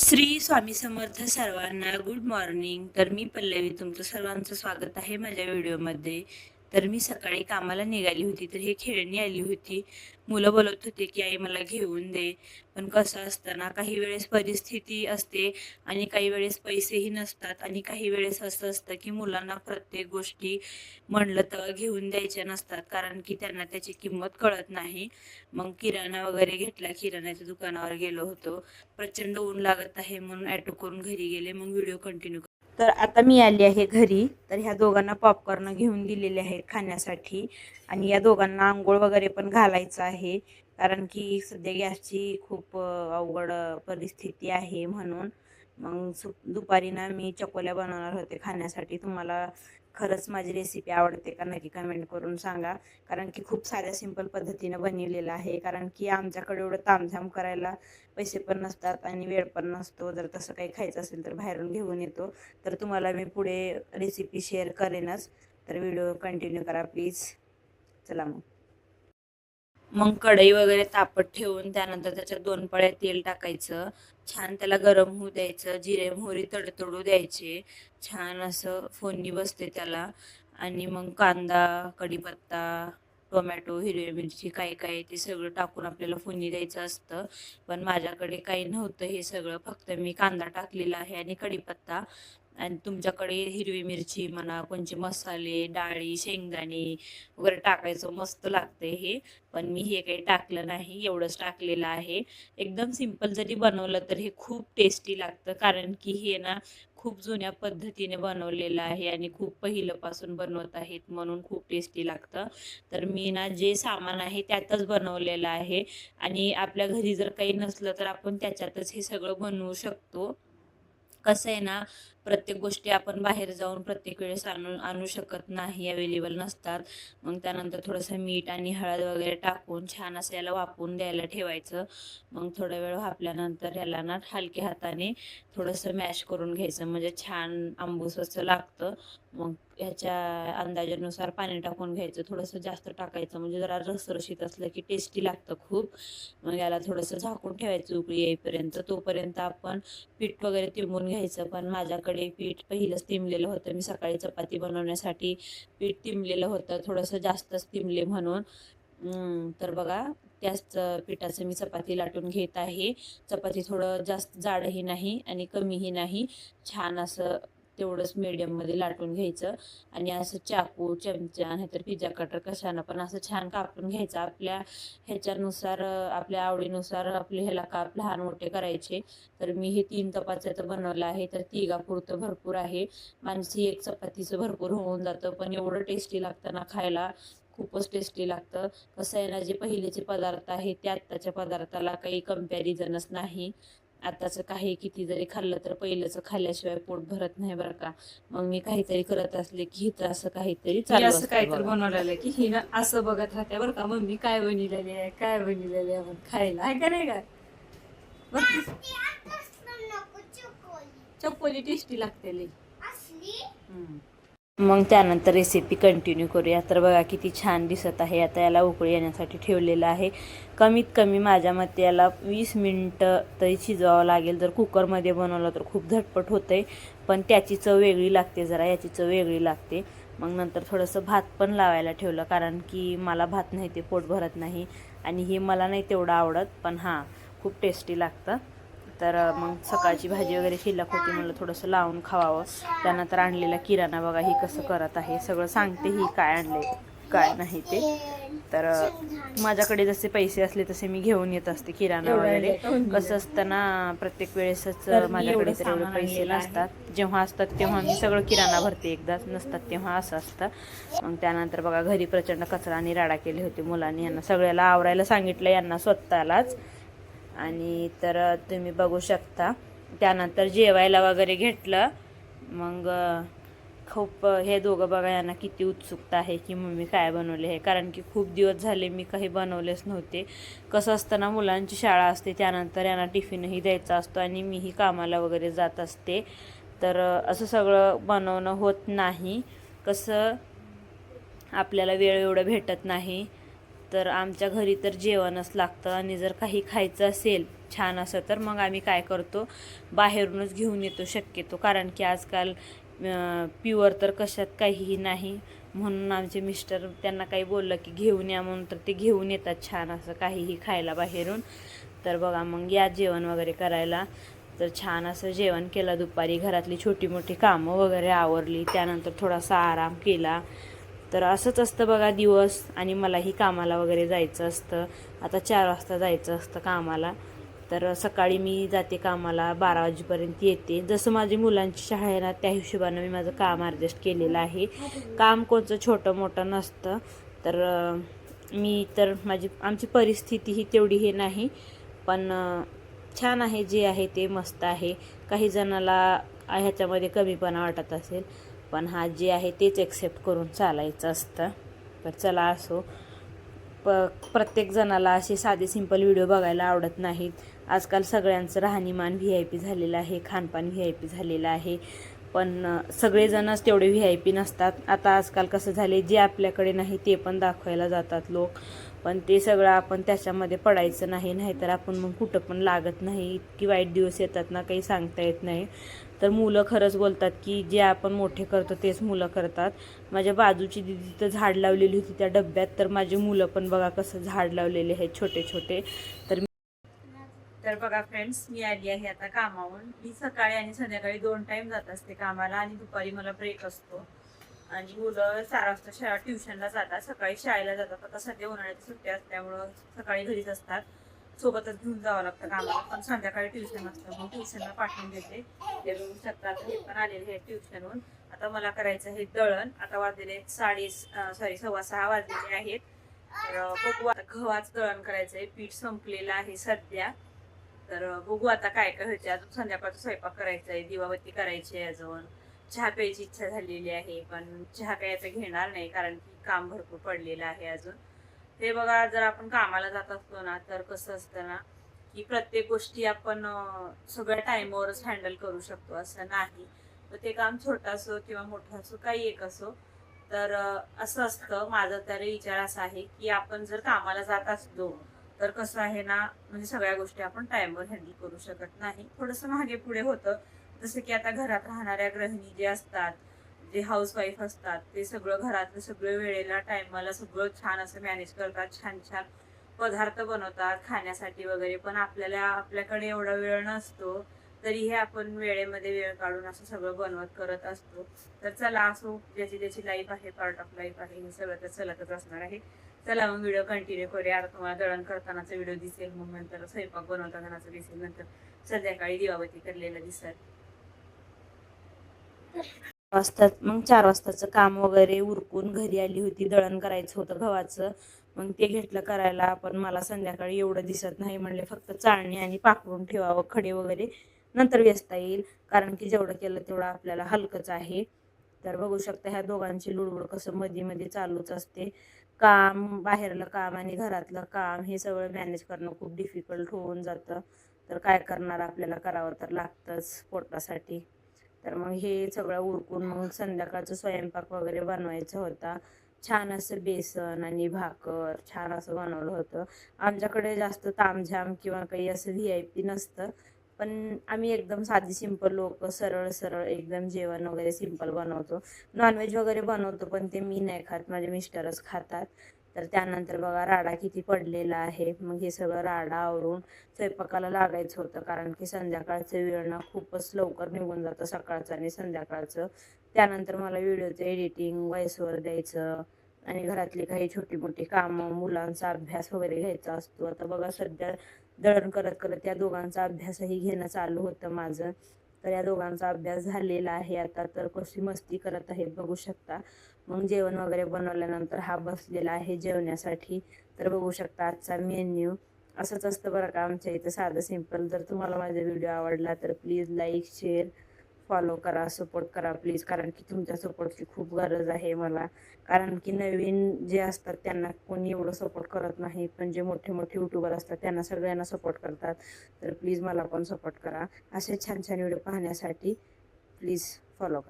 श्री स्वामी समर्थ सर्वांना good morning. तर मी पल्लवी तुमचं सर्वांचं स्वागत आहे माझ्या व्हिडिओमध्ये. तर मी सकाळी कामाला निघाली होती, तर हे खेळणी आली होती. मुलं बोलत होते की आई मला घेऊन दे, पण कसं असतं ना, काही वेळेस परिस्थिती असते आणि काही वेळेस पैसेही नसतात आणि काही वेळेस असं असतं की मुलांना प्रत्येक गोष्टी म्हणलं तर घेऊन द्यायच्या नसतात, कारण की त्यांना त्याची किंमत कळत नाही. मग किराणा वगैरे घेतला, किराण्याच्या दुकानावर गेलो होतो. प्रचंड ऊन लागत आहे म्हणून ॲटो करून घरी गेले. मग व्हिडिओ कंटिन्यू. तर आता मी आली आहे घरी. तर ह्या दोघांना पॉपकॉर्न घेऊन दिलेले आहेत खाण्यासाठी, आणि या दोघांना आंघोळ वगैरे पण घालायचं आहे, कारण की सध्या गॅसची खूप अवघड परिस्थिती आहे म्हणून. मग दुपारी ना मी चकोल्या बनवणार होते खाण्यासाठी. तुम्हाला खरंच माझी रेसिपी आवडते का नक्की कमेंट करून सांगा, कारण की खूप साध्या सिंपल पद्धतीनं बनवलेलं आहे. कारण की आमच्याकडे एवढं तामझाम करायला पैसे पण नसतात आणि वेळ पण नसतो. जर तसं काही खायचं असेल तर बाहेरून घेऊन येतो. तर तुम्हाला मी पुढे रेसिपी शेअर करेनच, तर व्हिडिओ कंटिन्यू करा प्लीज. चला मग कढई वगैरे तापत ठेवून त्यानंतर त्याच्यात 2 पळ्या तेल टाकायचं. छान त्याला गरम होऊ द्यायचं. जिरे मोहरी तडतडू द्यायचे. छान असं फोडणी बसते त्याला. आणि मग कांदा, कढीपत्ता, टोमॅटो, हिरवी मिरची, काय काय ते सगळं टाकून आपल्याला फोडणी द्यायचं असतं. पण माझ्याकडे काही नव्हतं हे सगळं, फक्त मी कांदा टाकलेला आहे आणि कढीपत्ता. आणि तुमच्याकडे हिरवी मिरची म्हणा, कोणचे मसाले, डाळी, शेंगदाणे वगैरे टाकायचं, मस्त लागते हे. पण मी हे काही टाकलं नाही, एवढंच टाकलेलं आहे. एकदम सिंपल जरी बनवलं तर हे खूप टेस्टी लागतं, कारण की हे ना खूप जुन्या पद्धतीने बनवलेलं आहे आणि खूप पहिल्यापासून बनवत आहेत म्हणून खूप टेस्टी लागतं. तर मी ना जे सामान आहे त्यातच बनवलेलं आहे, आणि आपल्या घरी जर काही नसलं तर आपण त्याच्यातच हे सगळं बनवू शकतो. कसं आहे ना, प्रत्येक गोष्टी आपण बाहेर जाऊन प्रत्येक वेळेस आणू शकत नाही, अवेलेबल नसतात. मग त्यानंतर थोडंसं मीठ आणि हळद वगैरे टाकून छान असं याला वाफवून द्यायला ठेवायचं. मग थोडा वेळ वाफल्यानंतर याला ना हलक्या हाताने थोडंसं मॅश करून घ्यायचं, म्हणजे छान आंबूस असं लागतं. मग ह्याच्या अंदाजानुसार पाणी टाकून घ्यायचं, थोडंसं जास्त टाकायचं, म्हणजे जरा रसरशीत असलं की टेस्टी लागतं खूप. मग याला थोडंसं झाकून ठेवायचं उकळी येईपर्यंत. तोपर्यंत आपण पीठ वगैरे तिंबून घ्यायचं. पण माझ्याकडे पीठ पहिलंच तिंबलेलं होतं. मी सकाळी चपाती बनवण्यासाठी पीठ तिंबलेलं होतं, थोडंसं जास्तच तिंबले म्हणून. तर बघा, त्याच पिठाचं मी चपाती लाटून घेत आहे. चपाती थोडं जास्त जाडही नाही आणि कमीही नाही, छान असं तेवढंच मीडियममध्ये लाटून घ्यायचं. आणि असं चाकू, चमचा नाहीतर पिझ्झा कटर कशानं पण असं छान कापून घ्यायचं. आपल्या ह्याच्यानुसार, आपल्या आवडीनुसार आपले ह्याला काप लहान मोठे करायचे. तर मी हे 3 चपात्याचं बनवलं आहे, तर तिघापुरतं भरपूर आहे. माणसी एक चपातीचं भरपूर होऊन जातं, पण एवढं टेस्टी लागतं ना खायला, खूपच टेस्टी लागतं. कसं आहे ना, जे पहिलेचे पदार्थ आहेत ते आत्ताच्या पदार्थाला काही कंपॅरिझनच नाही. आताचं काही किती जरी खाल्लं तर पहिलंच खाल्ल्याशिवाय पोट भरत नाही बरं का. मग मी काहीतरी करत असले की हिचं असं काहीतरी मी चालू असं असतं काहीतरी बघा. बनवलेलं की ही ना असं बघत राहते बरं का, मम्मी काय बनवलेली आहे, काय बनवलेली आहे, मग खायला आहे का नाही काय. बघ चप्पली टेस्टी लागते लई. मग त्यानंतर रेसिपी कंटिन्यू करूया. तर बघा किती छान दिसत आहे. आता याला उकळी येण्यासाठी ठेवलेलं आहे. कमीत कमी माझ्या मते याला 20 मिनटं तरी शिजवावं लागेल. जर कुकरमध्ये बनवलं तर खूप झटपट होतंय, पण त्याची चव वेगळी लागते, जरा याची चव वेगळी लागते. मग नंतर थोडंसं भात पण लावायला ठेवलं, कारण की मला भात नाही ते पोट भरत नाही, आणि हे मला नाही तेवढं आवडत, पण हां खूप टेस्टी लागतं. तर मग सकाळची भाजी वगैरे शिल्लक होती, म्हणलं थोडंसं लावून खावावं. त्यानंतर आणलेला किराणा बघा ही कसं करत आहे, सगळं सांगते ही काय आणले काय नाही ते. तर माझ्याकडे जसे पैसे असले तसे मी घेऊन येत असते किराणा एवढं वगैरे. आणलंय का कसं मम्मीने. असतं ना, प्रत्येक वेळेसच तर मी माझ्याकडे एवढं तर एवढे सामान पैसे आणलेलं आहे. नसतात. जेव्हा असतात तेव्हा मी सगळं किराणा भरते, एकदाच नसतात तेव्हा असं असतं. मग त्यानंतर बघा घरी प्रचंड कचरा आणि राडा केले होते मुलांनी. यांना सगळ्याला आवरायला सांगितलं, यांना स्वतःलाच. आणि तर तुम्ही बघू शकता. त्यानंतर जेवायला वगैरे घेतलं. मग खूप हे दोघं बघा, यांना किती उत्सुकता आहे की मम्मी काय बनवले आहे, कारण की खूप दिवस झाले मी काही बनवलेच नव्हते. कसं असतं ना, मुलांची शाळा असते, त्यानंतर यांना टिफिनही द्यायचा असतो आणि मीही कामाला वगैरे जात असते. तर असं सगळं बनवणं होत नाही. कसं आपल्याला वेळ एवढं भेटत नाही. तर आमच्या घरी तर जेवणच लागतं, आणि जर काही खायचं असेल छान असं तर मग आम्ही काय करतो बाहेरूनच घेऊन येतो शक्यतो, कारण की आजकाल प्युअर तर कशात काहीही नाही. म्हणून आमचे मिस्टर त्यांना काही बोललं की घेऊन या म्हणून तर ते घेऊन येतात छान असं काहीही खायला बाहेरून. तर बघा मग या जेवण वगैरे करायला. तर छान असं जेवण केलं दुपारी, घरातली छोटी मोठी कामं वगैरे आवरली, त्यानंतर थोडासा आराम केला. तर असंच असतं बघा दिवस. आणि मलाही कामाला वगैरे जायचं असतं. आता 4 वाजता जायचं असतं कामाला. तर सकाळी मी जाते कामाला, 12 वाजेपर्यंत येते. जसं माझी मुलांची शाळा आहे ना, त्या हिशोबानं मी माझं काम ॲडजस्ट केलेलं आहे. काम कोणतं छोटं मोठं नसतं. तर मी तर आमची परिस्थिती ही तेवढी हे नाही, पण छान आहे, जे आहे ते मस्त आहे. काही जणाला ह्याच्यामध्ये कमीपणा वाटत असेल, पण हा जे आहे तेच एक्सेप्ट करून चालायचं असतं. तर चला असो. प्रत्येक जणाला असे साधे सिंपल व्हिडिओ बघायला आवडत नाहीत. आजकाल सगळ्यांचं राहणीमान VIP झालेलं आहे, खानपान VIP झालेलं आहे. पण सगळेजणच तेवढे VIP नसतात. आता आजकाल कसं झाले, जे आपल्याकडे नाही ते पण दाखवायला जातात लोक. पण ते सगळं आपण त्याच्यामध्ये पडायचं नाही, नाहीतर आपण मग कुठं पण लागत नाही. इतकी वाईट दिवस येतात ना, काही सांगता येत नाही. तर मुलं खरंच बोलतात की जे आपण मोठे करतो तेच मुलं करतात. माझ्या बाजूची दिदी तर झाड लावलेली होती त्या डब्यात, तर माझी मुलं पण बघा कसं झाड लावलेले आहेत छोटे छोटे. तर बघा फ्रेंड्स, मी आली आहे आता कामावरून. मी सकाळी आणि संध्याकाळी 2 टाइम जात असते कामाला, आणि दुपारी मला ब्रेक असतो. आणि मुलं 4 वाजता ट्युशनला जातात, सकाळी शाळेला जातात. आता सध्या उन्हाळ्याची सुट्टी असल्यामुळं सकाळी घरीच असतात, सोबतच घेऊन जावं लागतं कामाला. पण संध्याकाळी ट्युशन असतं, मग ट्युशनला पाठवून देते. ते बघू शकता हे पण आलेले आहेत ट्युशनहून. आता मला करायचं आहे दळण. आता वाजलेले 6:15 वाजलेले आहेत. तर बघू आता गव्हाचं दळण करायचं आहे. पीठ संपलेलं आहे सध्या. तर बघू आता काय काय होते. अजून संध्याकाळचा स्वयंपाक करायचा आहे, दिवाबत्ती करायची आहे, अजून चहा प्यायची इच्छा झालेली आहे. पण चहा काय आता घेणार नाही, कारण की काम भरपूर पडलेलं आहे अजून. ते बघा, जर आपण कामाला जात असतो ना, तर कसं असतं ना की प्रत्येक गोष्टी आपण सगळ्या टाईमवरच हँडल करू शकतो असं नाही. तर ते काम छोटं असो किंवा मोठं असो, काही एक असो. तर असं असतं, माझा तरी विचार असा आहे की आपण जर कामाला जात असतो तर कसं आहे ना, म्हणजे सगळ्या गोष्टी आपण टाईमवर हँडल करू शकत नाही. थोडंसं मागे पुढे होतं. जसं की आता घरात राहणाऱ्या गृहिणी जे असतात, जे हाऊसवाईफ असतात, ते सगळं घरातलं सगळं वेळेला टायमाला सगळं छान असं मॅनेज करतात, छान छान पदार्थ बनवतात खाण्यासाठी वगैरे. पण आपल्याकडे एवढा वेळ नसतो, तरीही आपण वेळेमध्ये वेळ काढून असं सगळं बनवत करत असतो. तर चला असो, ज्याची त्याची लाईफ आहे, पार्ट ऑफ लाईफ आहे, हे सगळं तर चलतच असणार आहे. चला मग व्हिडिओ कंटिन्यू करूया. आता तुम्हाला दळण करतानाचा व्हिडिओ दिसेल, मग नंतर स्वयंपाक बनवतानाचा दिसेल, नंतर संध्याकाळी दिवाबत्ती करलेला दिसेल. मग 4 वाजताचं काम वगैरे उरकून घरी आली होती. दळण करायचं होतं गव्हाचं, मग ते घेतलं करायला. पण मला संध्याकाळी एवढं दिसत नाही, म्हणले फक्त चाळणी आणि पाकडून ठेवावं, खडे वगैरे नंतर वेचता येईल, कारण की जेवढं केलं तेवढं आपल्याला हलकंच आहे. तर बघू शकता ह्या दोघांची लुडबुड कसं मध्ये मध्ये चालूच असते. काम, बाहेरलं काम आणि घरातलं काम हे सगळं मॅनेज करणं खूप डिफिकल्ट होऊन जातं. तर काय करणार, आपल्याला करावं तर लागतंच पोटासाठी. तर मग हे सगळं उरकून मग संध्याकाळचं स्वयंपाक वगैरे बनवायचा होता. छान असं बेसन आणि भाकर छान असं बनवलं होतं. आमच्याकडे जास्त तामझाम किंवा काही असं VIP नसतं, पण आम्ही एकदम साधी सिंपल लोक, सरळ सरळ एकदम जेवण वगैरे सिंपल बनवतो. नॉनव्हेज वगैरे बनवतो, पण ते मी नाही खात, माझे मिस्टरच खातात. तर त्यानंतर बघा राडा किती पडलेला आहे. मग हे सगळं राडा आवरून स्वयंपाकाला लागायचं होतं, कारण की संध्याकाळचं वेळ ना खूपच लवकर निघून जातं, सकाळचं आणि संध्याकाळचं. त्यानंतर मला व्हिडिओचं एडिटिंग, व्हॉइस ओव्हर द्यायचं आणि घरातली काही छोटी मोठी कामं, मुलांचा अभ्यास वगैरे घ्यायचा असतो. आता बघा सध्या दळण करत करत या दोघांचा अभ्यासही घेणं चालू होतं माझं. तर या दोघांचा अभ्यास झालेला आहे आता. तर कशी मस्ती करत आहेत बघू शकता. मग जेवण वगैरे बनवल्यानंतर हा बसलेला आहे जेवण्यासाठी. तर बघू शकता आजचा मेन्यू असंच असतं बरं का आमच्या इथं, साधं सिंपल. जर तुम्हाला माझा व्हिडिओ आवडला तर प्लीज लाईक, शेअर, फॉलो करा, सपोर्ट करा प्लीज, कारण की तुमच्या सपोर्टची खूप गरज आहे मला. कारण की नवीन जे असतात त्यांना कोणी एवढं सपोर्ट करत नाही, पण जे मोठे मोठे यूट्यूबर असतात त्यांना सगळ्यांना सपोर्ट करतात. तर प्लीज मला पण सपोर्ट करा. असे छान छान व्हिडिओ पाहण्यासाठी प्लीज फॉलो करा.